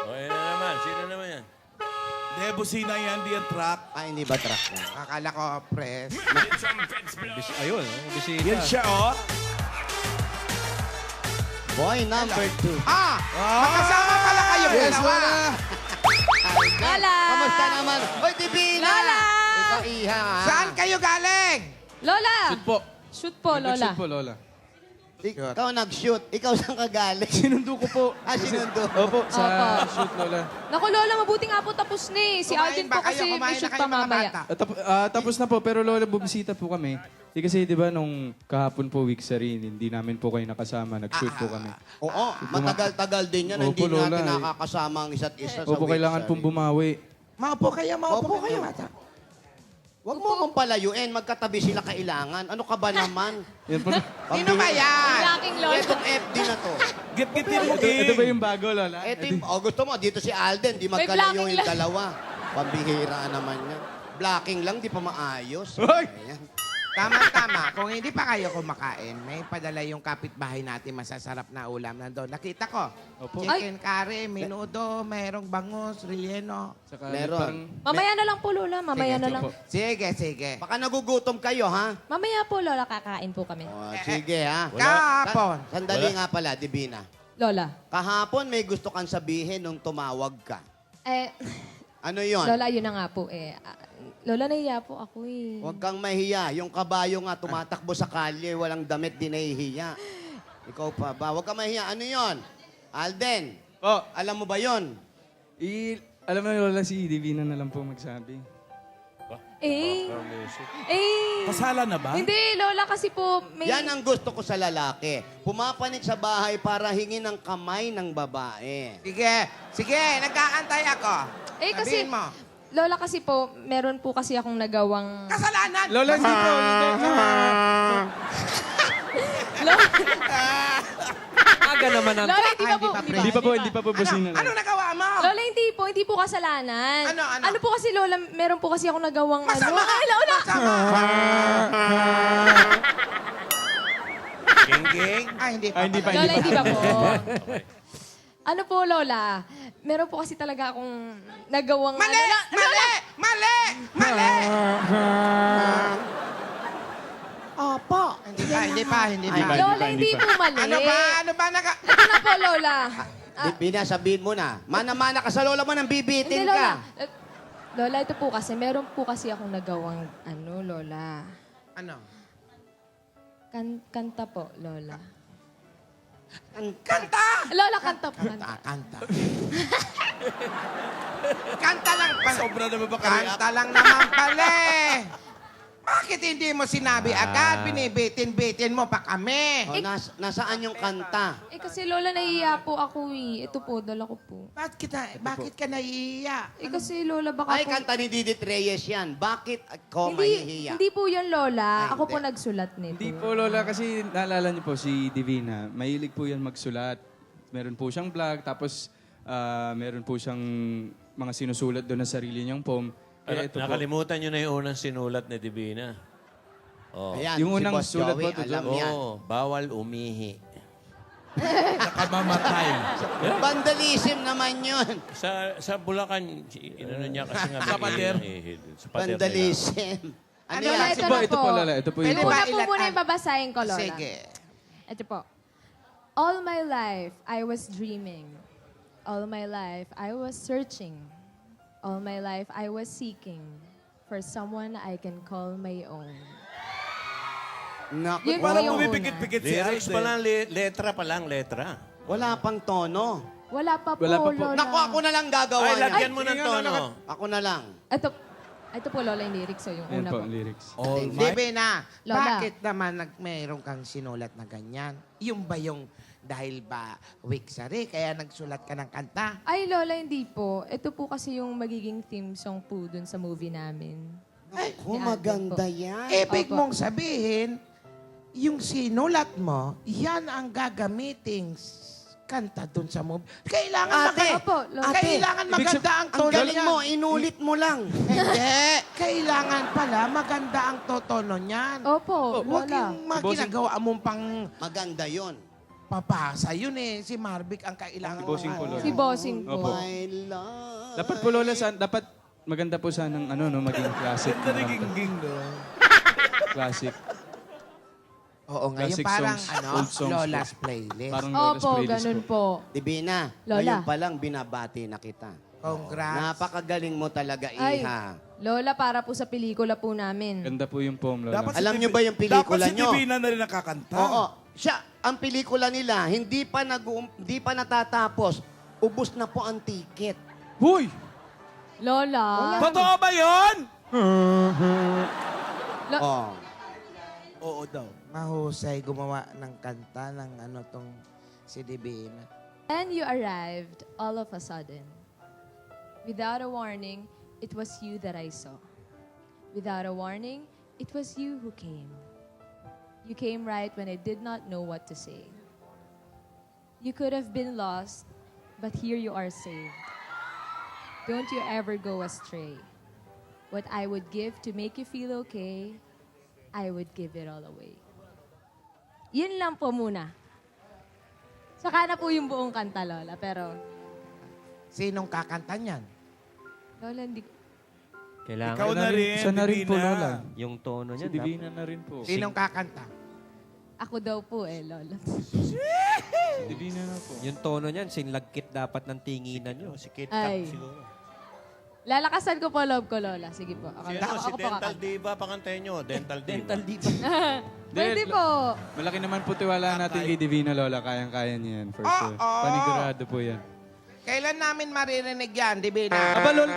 Okay na naman. Sino naman yan? Hindi, busina yan, di yan truck. Ay, hindi ba truck yan? Akala ko, press. Ayun, bisita. Yan siya, oh. Boy number 2. Magkasama pala kayo dalawa. Lola! Kamusta naman? Hoy, Divina! Lola! Ikaw, Iha, ha? Saan kayo galing? Lola! Shoot po. Shoot po, Lola. Shoot po, Lola. Ikaw nag-shoot. Ikaw saan ka galing? Sinundo ko po. Sinundo. Opo, sa Opo. shoot, Lola. Naku, Lola, mabuti nga po tapos na eh. Si Alden po kasi may shoot pa mamaya. Tapos na po, pero Lola, bumisita po kami. Kasi di ba nung kahapon po, week sa rin, hindi namin po kayo nakasama. Nag-shoot po kami. Oo, matagal-tagal din yan. Opo, Hindi natin Lola. nakakasama ang isa't isa sa Opo, kailangan pong bumawi. Maupo kayo, Maupo kayo. Huwag mo akong palayuin. Magkatabi sila kailangan. Ano ka ba naman? Yan po. Sino ba yan? Laking Lola. Itong FD na to. Git-gitin mo, Ito ba yung bago, Lola? Ito yung, gusto mo, dito si Alden. Di May magkalayo blocking yung lang. dalawa. Pambihira naman yan. Blocking lang, di pa maayos. Hoy! Ayan. Tama-tama. Kung hindi pa kayo kumakain, may padala yung kapitbahay natin masasarap na ulam nandun. Nakita ko. Opo. Chicken curry, menudo, mayroong bangus, relleno. Saka Meron. parang... Mamaya na lang po, Lola. Mamaya na lang. Opo. Sige, sige. Baka nagugutom kayo, ha? Mamaya po, Lola, kakain po kami. O, sige, ha? Kahapon. Sandali nga pala, Divina. Lola. Kahapon may gusto kang sabihin nung tumawag ka. Ano yon? Lola, yun na nga po eh. Lola, nahiya po ako eh. Huwag kang mahiya. Yung kabayo nga tumatakbo sa kalye, walang damit, di nahihiya. Ikaw pa ba? Huwag kang mahiya. Ano yon? Alden, Po, alam mo ba yon? alam mo, Lola, si Divina na lang po magsabi. Eh, Music. Kasala na ba? hindi, Lola, kasi po may... Yan ang gusto ko sa lalaki. Pumapanik sa bahay para hingin ng kamay ng babae. Sige, sige, nagkaantay ako. Eh, kasi... Sabihin mo. Lola, kasi po, meron po kasi akong nagawang... Kasalanan! Lola, hindi po. Hindi. Lola, Aga naman ang... Lola, hindi pa po. Hindi pa po busina. Ano nagawa mo? Lola, hindi po kasalanan. Ano? po kasi, Lola, meron po kasi akong nagawang... Masama! Ano? Ay, Lola! Masama! King-king? Hindi pa. Hindi pa. Lola, hindi pa po. Ano po, Lola? Meron po kasi talaga akong nagawang... Mali! Ano, Mali! Mali! Mali! Opo. Hindi pa. Lola, hindi po mali. Ano ba? Ito na po, Lola. Divina, sabihin mo na. Mana-mana ka sa lola mo nang Hindi, bibitin Lola. ka. Lola, ito po kasi, meron po kasi akong nagawang, Lola. Ano? Kanta po, Lola. Kanta! Lola, kanta po. Kanta. Kanta. Kanta lang pala. Sobra na ba Kanta lang naman pala eh. Bakit hindi mo sinabi agad? Binibitin-bitin mo pa kami. O, nasaan yung kanta? Eh kasi, Lola, nahihiya po ako eh. Ito po, dala ko po. Bakit ka naiiya? Eh kasi, Lola, baka Ay, po... kanta ni Didit Reyes yan. Bakit ako Hindi, mahihiya? hindi po yun, Lola. Ay, Ako po hindi. nagsulat nito. Hindi po, Lola, kasi naalala niyo po si Divina. Mahilig po yan magsulat. Meron po siyang vlog, tapos meron po siyang mga sinusulat doon na sarili niyang poem. Kaya ito po. Nakalimutan nyo na yung unang sinulat ni Divina. Oh. Ayan, Yung si unang Boss sulat Joey, mo, Tutu. alam yan. Oo, bawal umihi. Nakamamatay. Vandalism naman yun. Sa Bulacan, inano niya kasi nga Sa pader. Sa pader nila. Vandalism. Ano Ano yan? ba? Ito Ito po, na ito po, Lola. Ito po Pwede yung ba? poem. Una po muna yung babasahin ko, Lola. Sige. Ito po. All my life, I was dreaming. All my life, I was searching. All my life, I was seeking for someone I can call my own. Naku, Yun po Parang yung pumipikit-pikit si Lyrics pa Alden. lang, letra pa lang, letra. wala pang tono. Wala pa po, Wala pa po. Lola. Naku, ako na lang gagawa Ay, niyan. lagyan mo ng tono. Ako na lang. Ito po, Lola, yung lyrics. So, yung Ayan una po, po. lyrics. All Hindi, my... Bena. Lola. Bakit naman mayroon kang sinulat na ganyan? Yung ba yung dahil ba wiksari, kaya nagsulat ka ng kanta? Ay, Lola, hindi po. Ito po kasi yung magiging theme song po dun sa movie namin. Naku, Ni Alden maganda po. yan. Ibig Opo. mong sabihin, yung sinulat mo, yan ang gagamiting kanta dun sa movie. Kailangan Ate, Opo, Lola. Kailangan maganda ang Ang tono galing niyan. mo, inulit mo lang. Hindi. Kailangan pala maganda ang tono niyan. Opo, Huwag Lola. yung mga ginagawa mong pang Maganda yon. mapapasa yun eh. Si Marvic ang kailangan. Si Bossing po, Lola. Si Bossing po. Opo. My love. Dapat po, Lola, dapat maganda po sanang maging classic. Ganda na gingging doon. Classic. Oo, ngayon Classic parang songs, old songs Lola's playlist. Parang Lola's Opo, playlist ganun po. Divina, Lola. ngayon pa lang binabati na kita. Congrats. Napakagaling mo talaga, Ay, Iha. Lola, para po sa pelikula po namin. Ganda po yung poem, Lola. Alam niyo ba yung pelikula dapat si nyo? Divina na rin nakakanta. Oo. Siya, ang pelikula nila, hindi pa natatapos. Ubus na po ang ticket. Huy! Lola. Totoo ba yun? Oh. Oo daw. Mahusay gumawa ng kanta ng tong si Divina. And you arrived all of a sudden. Without a warning, it was you that I saw. Without a warning, it was you who came. You came right when I did not know what to say. You could have been lost, but here you are saved. Don't you ever go astray. What I would give to make you feel okay, I would give it all away. Yun lang po muna. Saka na po yung buong kanta, Lola. Pero, Sinong kakanta niyan? Lola, hindi... Kailangan Ikaw na rin, Siya na rin po, Divina. Lola. yung tono Si niya. Divina na rin po. Sinong kakanta? Ako daw po Lola. Si Divina na po. Yung tono niyan, sinlagkit dapat ng tinginan niyo. Si Kate Ay. siguro. Lalakasan ko po loob ko, Lola. Sige po. Ako, Si, ako, si po Dental kakanta. Diva, pakantayin nyo. Dental Diva. Dental diva. Pwede po. Malaki naman po tiwala natin kay Divina, Lola. Kayang-kaya niya yan. For sure. Panigurado po yan. Kailan namin maririnig yan, Divina? Aba, Lola.